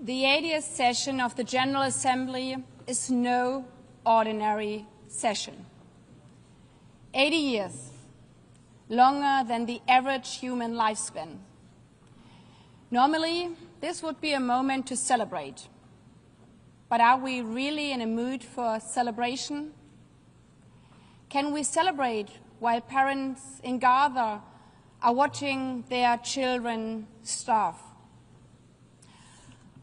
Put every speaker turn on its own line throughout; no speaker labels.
The 80th session of the General Assembly is no ordinary session. 80 years, longer than the average human lifespan. Normally, this would be a moment to celebrate. But are we really in a mood for celebration? Can we celebrate while parents in Gaza are watching their children starve?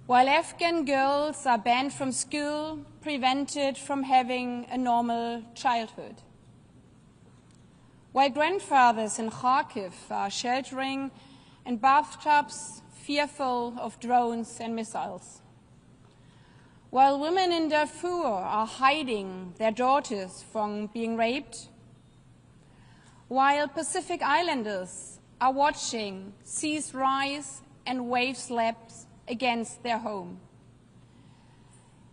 While Afghan girls are banned from school, prevented from having a normal childhood. While grandfathers in Kharkiv are sheltering in bathtubs, fearful of drones and missiles. While women in Darfur are hiding their daughters from being raped. While Pacific Islanders are watching seas rise and waves lap against their home.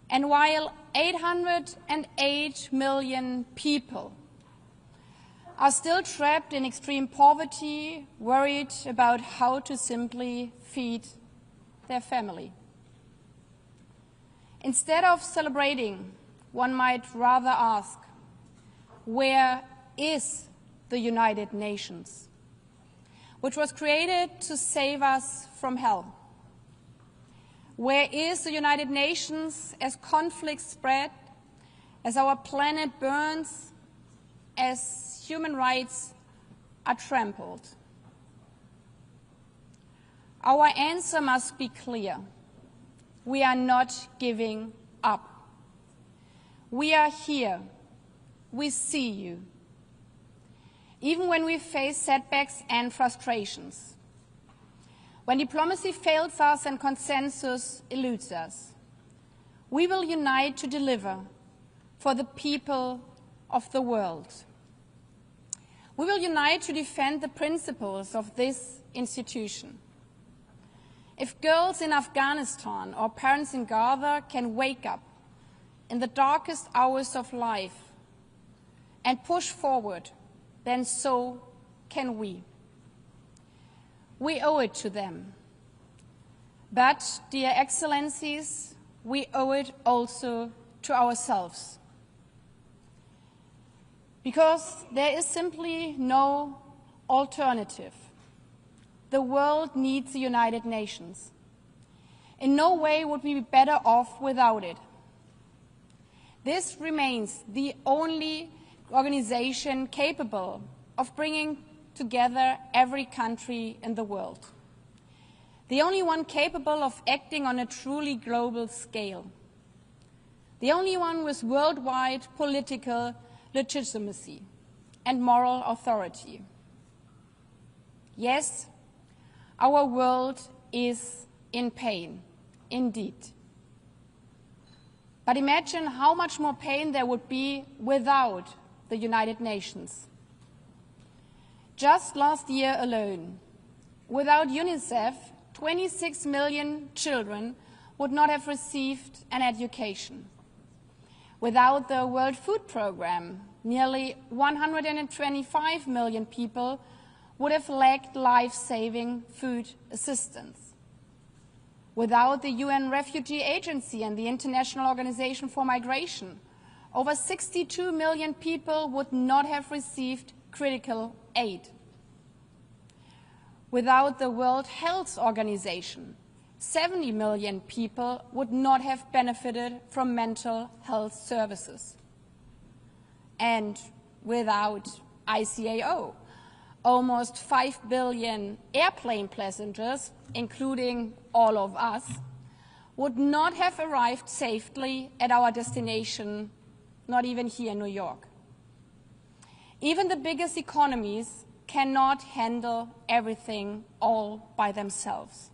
And while 808 million people are still trapped in extreme poverty, worried about how to simply feed their family. Instead of celebrating, one might rather ask, where is the United Nations, which was created to save us from hell? Where is the United Nations as conflicts spread, as our planet burns, as human rights are trampled? Our answer must be clear. We are not giving up. We are here. We see you. Even when we face setbacks and frustrations. When diplomacy fails us and consensus eludes us, we will unite to deliver for the people of the world. We will unite to defend the principles of this institution. If girls in Afghanistan or parents in Gaza can wake up in the darkest hours of life and push forward, then so can we. We owe it to them. But, dear Excellencies, we owe it also to ourselves. Because there is simply no alternative. The world needs the United Nations. In no way would we be better off without it. This remains the only organization capable of bringing together every country in the world. The only one capable of acting on a truly global scale. The only one with worldwide political legitimacy and moral authority. Yes, our world is in pain, indeed. But imagine how much more pain there would be without the United Nations. Just last year alone, without UNICEF, 26 million children would not have received an education. Without the World Food Programme, nearly 125 million people would have lacked life-saving food assistance. Without the UN Refugee Agency and the International Organization for Migration, over 62 million people would not have received critical aid. Without the World Health Organization, 70 million people would not have benefited from mental health services. And without ICAO, almost 5 billion airplane passengers, including all of us, would not have arrived safely at our destination, not even here in New York. Even the biggest economies cannot handle everything all by themselves.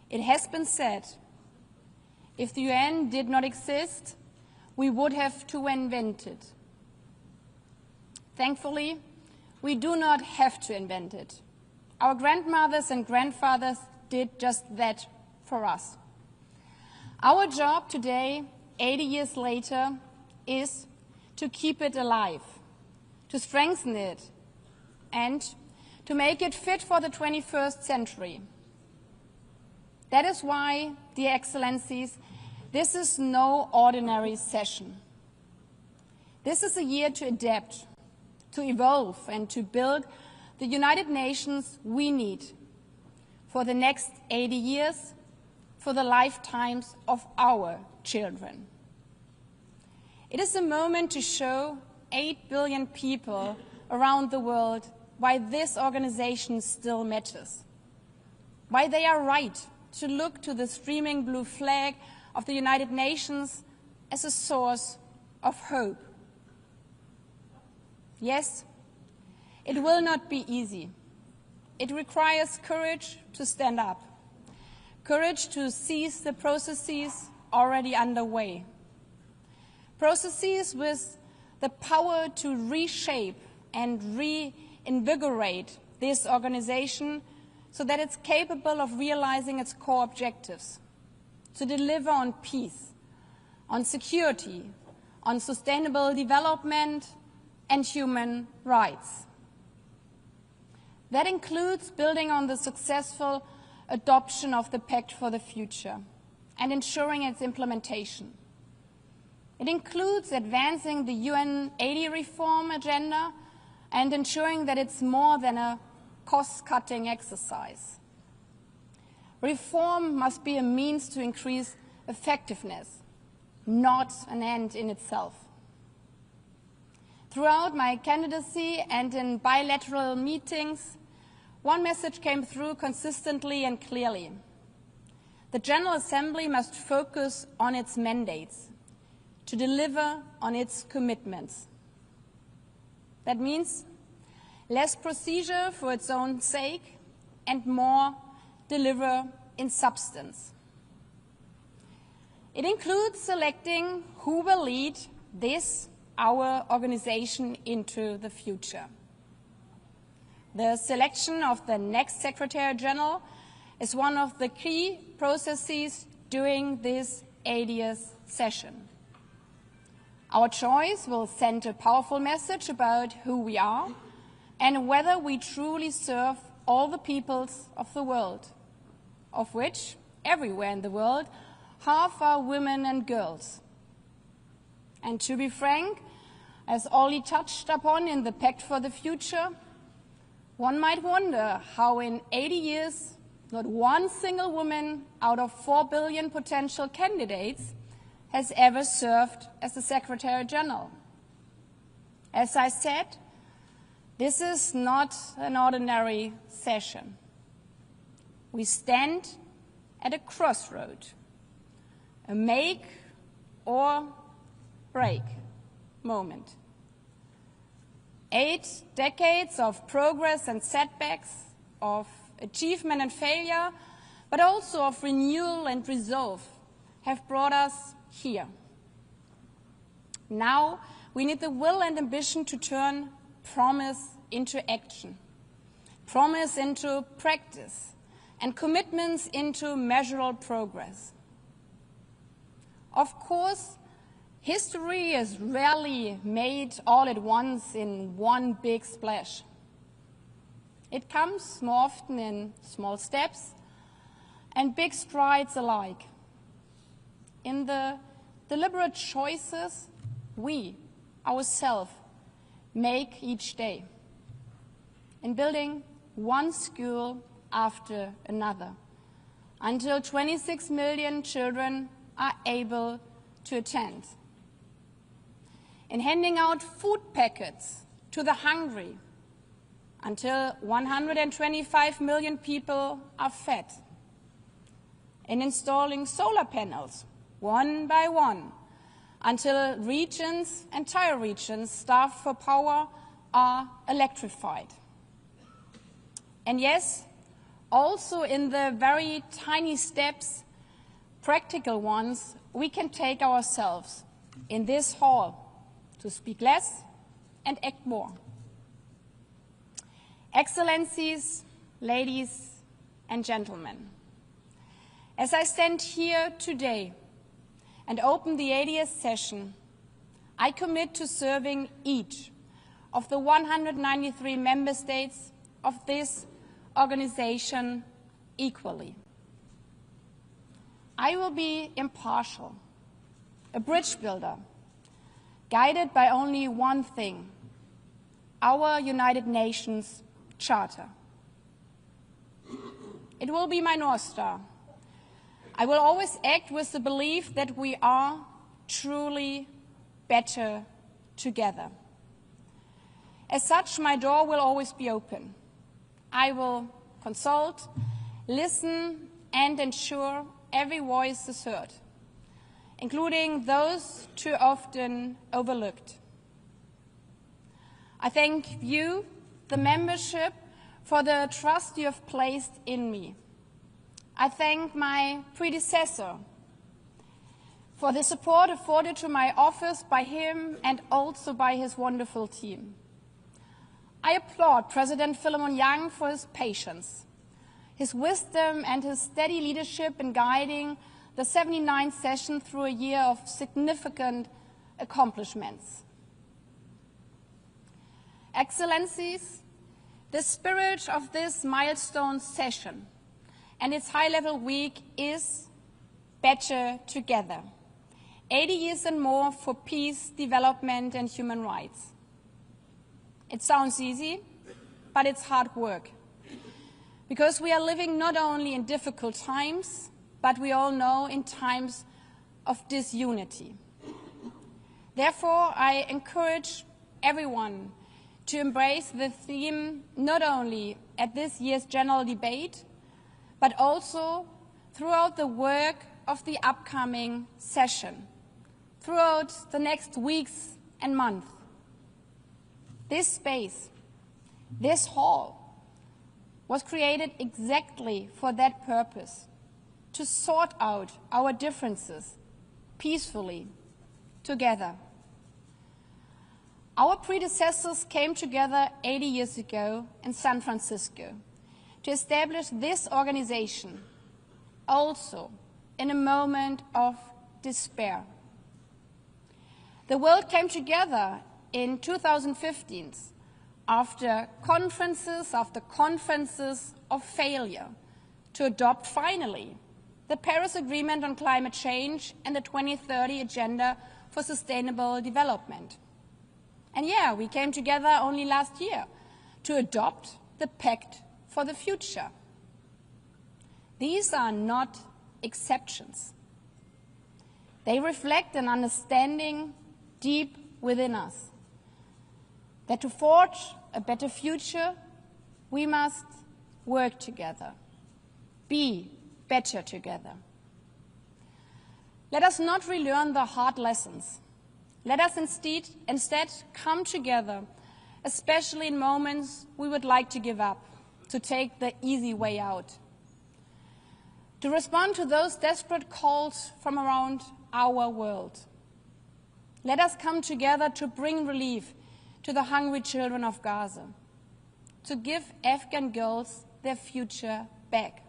It has been said, if the UN did not exist, we would have to invent it. Thankfully, we do not have to invent it. Our grandmothers and grandfathers did just that for us. Our job today, 80 years later, is to keep it alive, to strengthen it, and to make it fit for the 21st century. That is why, dear Excellencies, this is no ordinary session. This is a year to adapt, to evolve, and to build the United Nations we need for the next 80 years, for the lifetimes of our children. It is a moment to show 8 billion people around the world why this organization still matters, why they are right to look to the streaming blue flag of the United Nations as a source of hope. Yes, it will not be easy. It requires courage to stand up, courage to seize the processes already underway, processes with the power to reshape and reinvigorate this organization so that it's capable of realizing its core objectives, to deliver on peace, on security, on sustainable development and human rights. That includes building on the successful adoption of the Pact for the Future and ensuring its implementation. It includes advancing the UN 80 reform agenda and ensuring that it's more than a cost-cutting exercise. Reform must be a means to increase effectiveness, not an end in itself. Throughout my candidacy and in bilateral meetings, one message came through consistently and clearly. The General Assembly must focus on its mandates, to deliver on its commitments. That means less procedure for its own sake and more deliver in substance. It includes selecting who will lead this, our organization, into the future. The selection of the next Secretary General is one of the key processes during this 80th session. Our choice will send a powerful message about who we are and whether we truly serve all the peoples of the world, of which, everywhere in the world, half are women and girls. And to be frank, as Olli touched upon in the Pact for the Future, one might wonder how in 80 years, not one single woman out of 4 billion potential candidates has ever served as the Secretary General. As I said, this is not an ordinary session. We stand at a crossroad, a make or break moment. 8 decades of progress and setbacks, of achievement and failure, but also of renewal and resolve have brought us here. Now we need the will and ambition to turn promise into action, promise into practice, and commitments into measurable progress. Of course, history is rarely made all at once in one big splash. It comes more often in small steps and big strides alike. In the deliberate choices we, ourselves, make each day. In building one school after another, until 26 million children are able to attend. In handing out food packets to the hungry, until 125 million people are fed. In installing solar panels, one by one, until regions, entire regions, starved for power, are electrified. And yes, also in the very tiny steps, practical ones, we can take ourselves in this hall to speak less and act more. Excellencies, ladies and gentlemen, as I stand here today and open the 80th session, I commit to serving each of the 193 member states of this organization equally. I will be impartial, a bridge builder, guided by only one thing, our United Nations Charter. It will be my North Star. I will always act with the belief that we are truly better together. As such, my door will always be open. I will consult, listen, and ensure every voice is heard, including those too often overlooked. I thank you, the membership, for the trust you have placed in me. I thank my predecessor for the support afforded to my office by him and also by his wonderful team. I applaud President Philemon Young for his patience, his wisdom and his steady leadership in guiding the 79th session through a year of significant accomplishments. Excellencies, the spirit of this milestone session and its high-level week is better together. 80 years and more for peace, development, and human rights. It sounds easy, but it's hard work. Because we are living not only in difficult times, but we all know in times of disunity. Therefore, I encourage everyone to embrace the theme not only at this year's general debate, but also throughout the work of the upcoming session, throughout the next weeks and months. This space, this hall, was created exactly for that purpose, to sort out our differences peacefully, together. Our predecessors came together 80 years ago in San Francisco to establish this organization, also in a moment of despair. The world came together in 2015 after conferences of failure to adopt finally the Paris Agreement on Climate Change and the 2030 Agenda for Sustainable Development. And yeah, we came together only last year to adopt the Pact for the Future. These are not exceptions. They reflect an understanding deep within us that to forge a better future, we must work together, be better together. Let us not relearn the hard lessons. Let us instead come together, especially in moments we would like to give up, to take the easy way out, to respond to those desperate calls from around our world. Let us come together to bring relief to the hungry children of Gaza, to give Afghan girls their future back,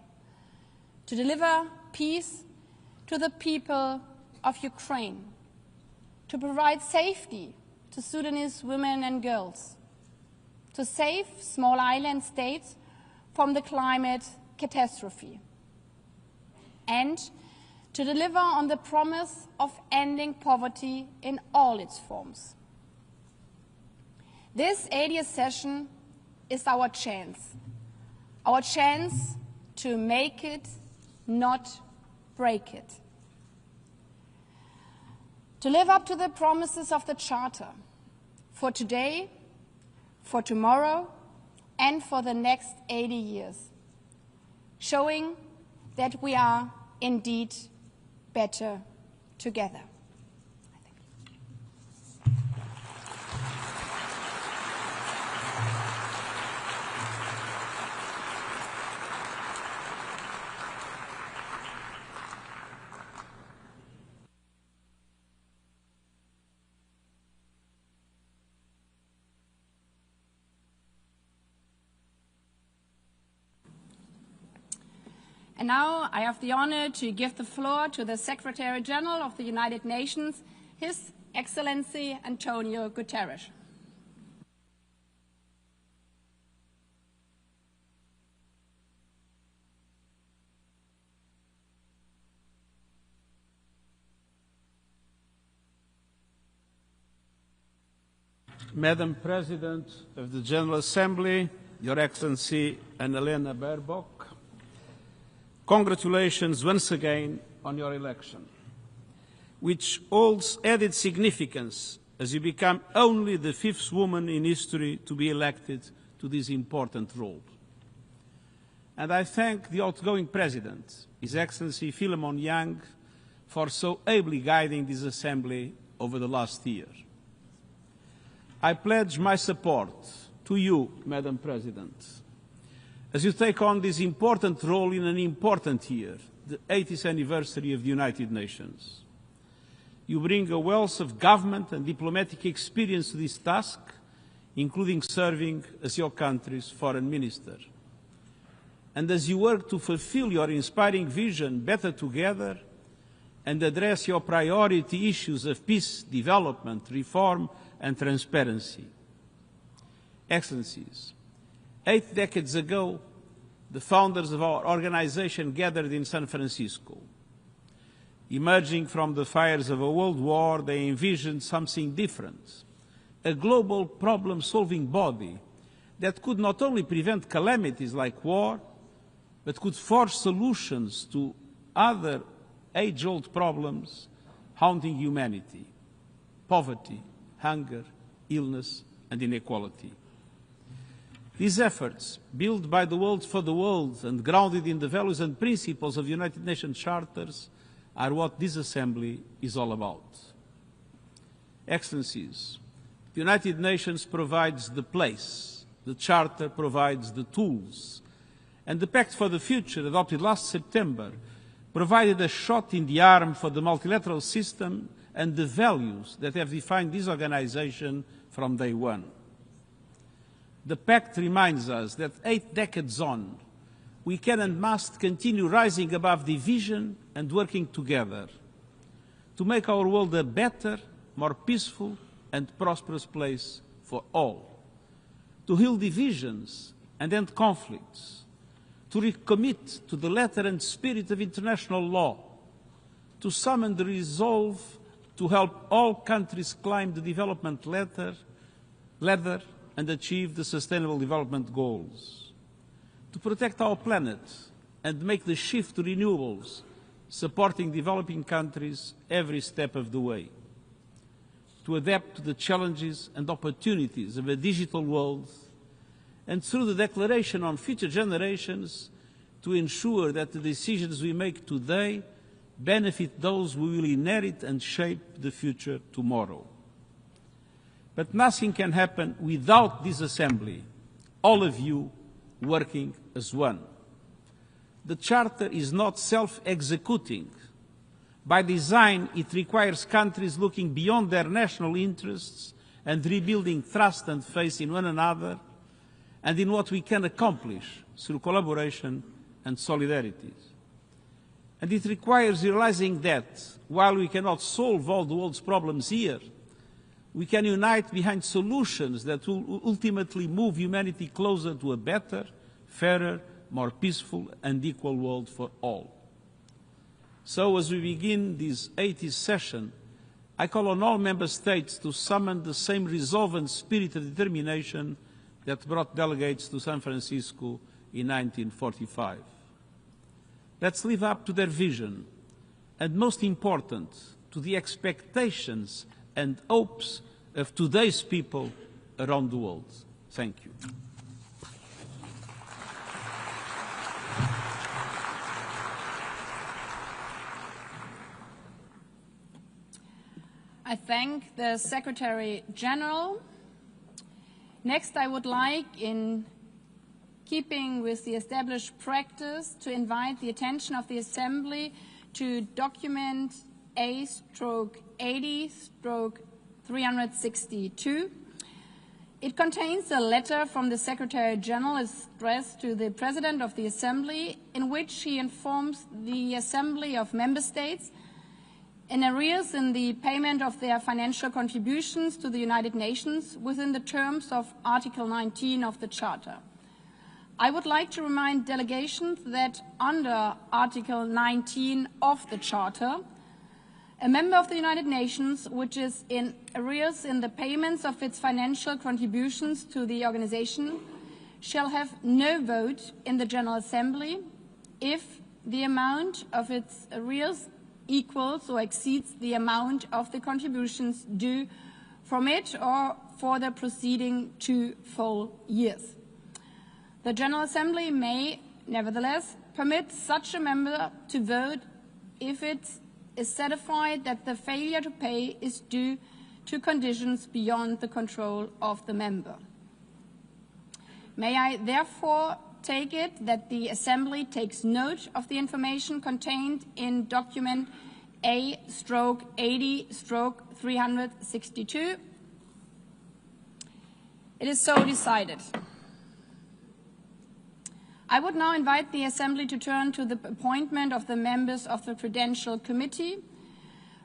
to deliver peace to the people of Ukraine, to provide safety to Sudanese women and girls, to save small island states from the climate catastrophe, and to deliver on the promise of ending poverty in all its forms. This 80th session is our chance to make it, not break it. To live up to the promises of the Charter for today, for tomorrow, and for the next 80 years, showing that we are indeed better together. And now I have the honor to give the floor to the Secretary General of the United Nations, His Excellency Antonio Guterres.
Madam President of the General Assembly, Your Excellency Annalena Baerbock, congratulations once again on your election, which holds added significance as you become only the 5th woman in history to be elected to this important role. And I thank the outgoing President, His Excellency Philemon Yang, for so ably guiding this Assembly over the last year. I pledge my support to you, Madam President, as you take on this important role in an important year, the 80th anniversary of the United Nations. You bring a wealth of government and diplomatic experience to this task, including serving as your country's foreign minister. And as you work to fulfill your inspiring vision, Better Together, and address your priority issues of peace, development, reform, and transparency. Excellencies, 8 decades ago, the founders of our organization gathered in San Francisco. Emerging from the fires of a world war, they envisioned something different, a global problem-solving body that could not only prevent calamities like war, but could forge solutions to other age-old problems haunting humanity: poverty, hunger, illness, and inequality. These efforts, built by the world for the world and grounded in the values and principles of the United Nations charters, are what this Assembly is all about. Excellencies, the United Nations provides the place, the Charter provides the tools, and the Pact for the Future, adopted last September, provided a shot in the arm for the multilateral system and the values that have defined this organization from day one. The Pact reminds us that 8 decades on, we can and must continue rising above division and working together to make our world a better, more peaceful and prosperous place for all, to heal divisions and end conflicts, to recommit to the letter and spirit of international law, to summon the resolve to help all countries climb the development ladder and achieve the Sustainable Development Goals, to protect our planet and make the shift to renewables, supporting developing countries every step of the way, to adapt to the challenges and opportunities of a digital world, and through the Declaration on Future Generations, to ensure that the decisions we make today benefit those who will inherit and shape the future tomorrow. But nothing can happen without this Assembly, all of you working as one. The Charter is not self-executing. By design, it requires countries looking beyond their national interests and rebuilding trust and faith in one another and in what we can accomplish through collaboration and solidarity. And it requires realizing that, while we cannot solve all the world's problems here, we can unite behind solutions that will ultimately move humanity closer to a better, fairer, more peaceful and equal world for all. So as we begin this 80th session, I call on all Member States to summon the same resolve and spirit of determination that brought delegates to San Francisco in 1945. Let's live up to their vision, and most important, to the expectations and hopes of today's people around the world. Thank you.
I thank the Secretary General. Next, I would like, in keeping with the established practice, to invite the attention of the Assembly to document A/80/362. It contains a letter from the Secretary General addressed to the President of the Assembly, in which he informs the Assembly of Member States in arrears in the payment of their financial contributions to the United Nations within the terms of Article 19 of the Charter. I would like to remind delegations that under Article 19 of the Charter, A member of the United Nations which is in arrears in the payments of its financial contributions to the organization shall have no vote in the General Assembly if the amount of its arrears equals or exceeds the amount of the contributions due from it or for the preceding 2 full years. The General Assembly may, nevertheless, permit such a member to vote if it is satisfied that the failure to pay is due to conditions beyond the control of the member. May I therefore take it that the Assembly takes note of the information contained in document A/80/362? It is so decided. I would now invite the Assembly to turn to the appointment of the members of the Credential Committee.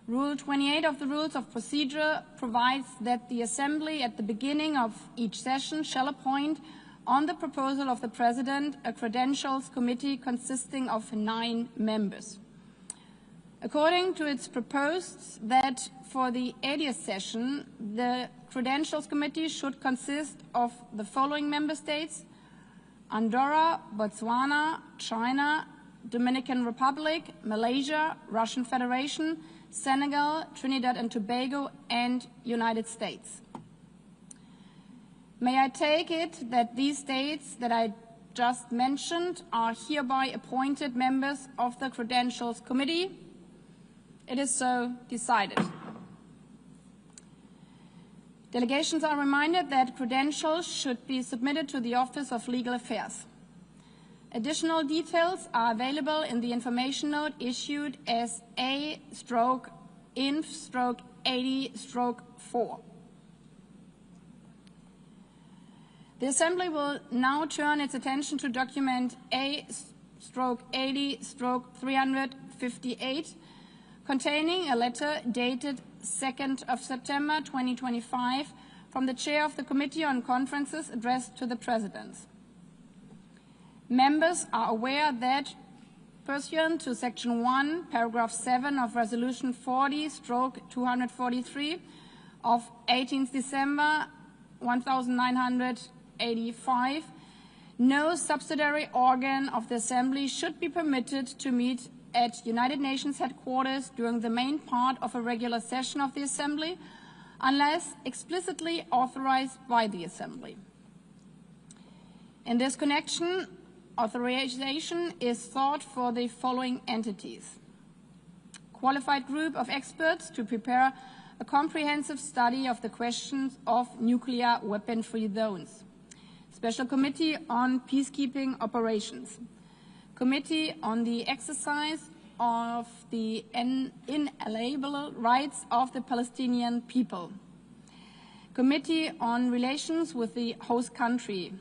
Rule 28 of the Rules of Procedure provides that the Assembly at the beginning of each session shall appoint, on the proposal of the President, a Credentials Committee consisting of 9 members. According to its proposed that for the 80th session, the Credentials Committee should consist of the following member states: Andorra, Botswana, China, Dominican Republic, Malaysia, Russian Federation, Senegal, Trinidad and Tobago, and United States. May I take it that these states that I just mentioned are hereby appointed members of the Credentials Committee? It is so decided. Delegations are reminded that credentials should be submitted to the Office of Legal Affairs. Additional details are available in the information note issued as A/inf/80/4. The Assembly will now turn its attention to document A/80/358, containing a letter dated 2nd of September 2025 from the Chair of the Committee on Conferences addressed to the President. Members are aware that, pursuant to Section 1, Paragraph 7 of Resolution 40/243 of 18th December 1985, no subsidiary organ of the Assembly should be permitted to meet at United Nations headquarters during the main part of a regular session of the Assembly unless explicitly authorized by the Assembly. In this connection, authorization is sought for the following entities: qualified group of experts to prepare a comprehensive study of the questions of nuclear weapon-free zones, Special Committee on Peacekeeping Operations, Committee on the Exercise of the Inalienable Rights of the Palestinian People, Committee on Relations with the Host Country,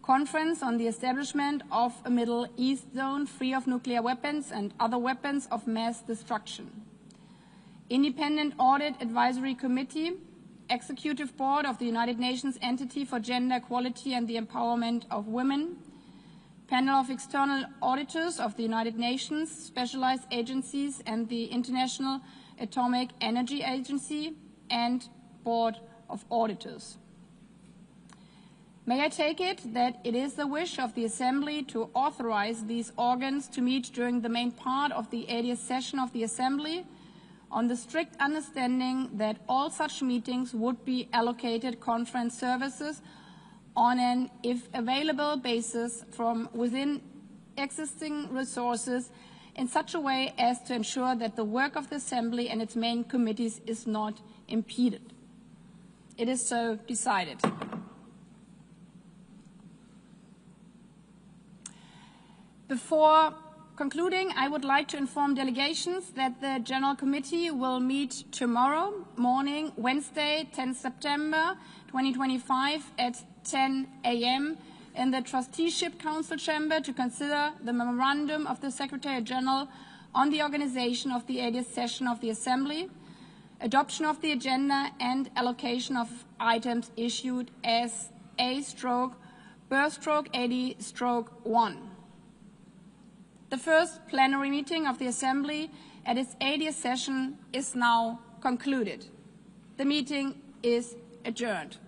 Conference on the Establishment of a Middle East Zone free of nuclear weapons and other weapons of mass destruction, Independent Audit Advisory Committee, Executive Board of the United Nations Entity for Gender Equality and the Empowerment of Women, Panel of External Auditors of the United Nations, Specialized Agencies and the International Atomic Energy Agency, and Board of Auditors. May I take it that it is the wish of the Assembly to authorize these organs to meet during the main part of the 80th session of the Assembly, on the strict understanding that all such meetings would be allocated conference services on an, if available, basis from within existing resources in such a way as to ensure that the work of the Assembly and its main committees is not impeded. It is so decided. Before concluding, I would like to inform delegations that the General Committee will meet tomorrow morning, Wednesday, 10 September 2025 at 10 a.m. in the Trusteeship Council Chamber to consider the memorandum of the Secretary General on the organization of the 80th session of the Assembly, adoption of the agenda and allocation of items issued as A/Ber/80/1. The first plenary meeting of the Assembly at its 80th session is now concluded. The meeting is adjourned.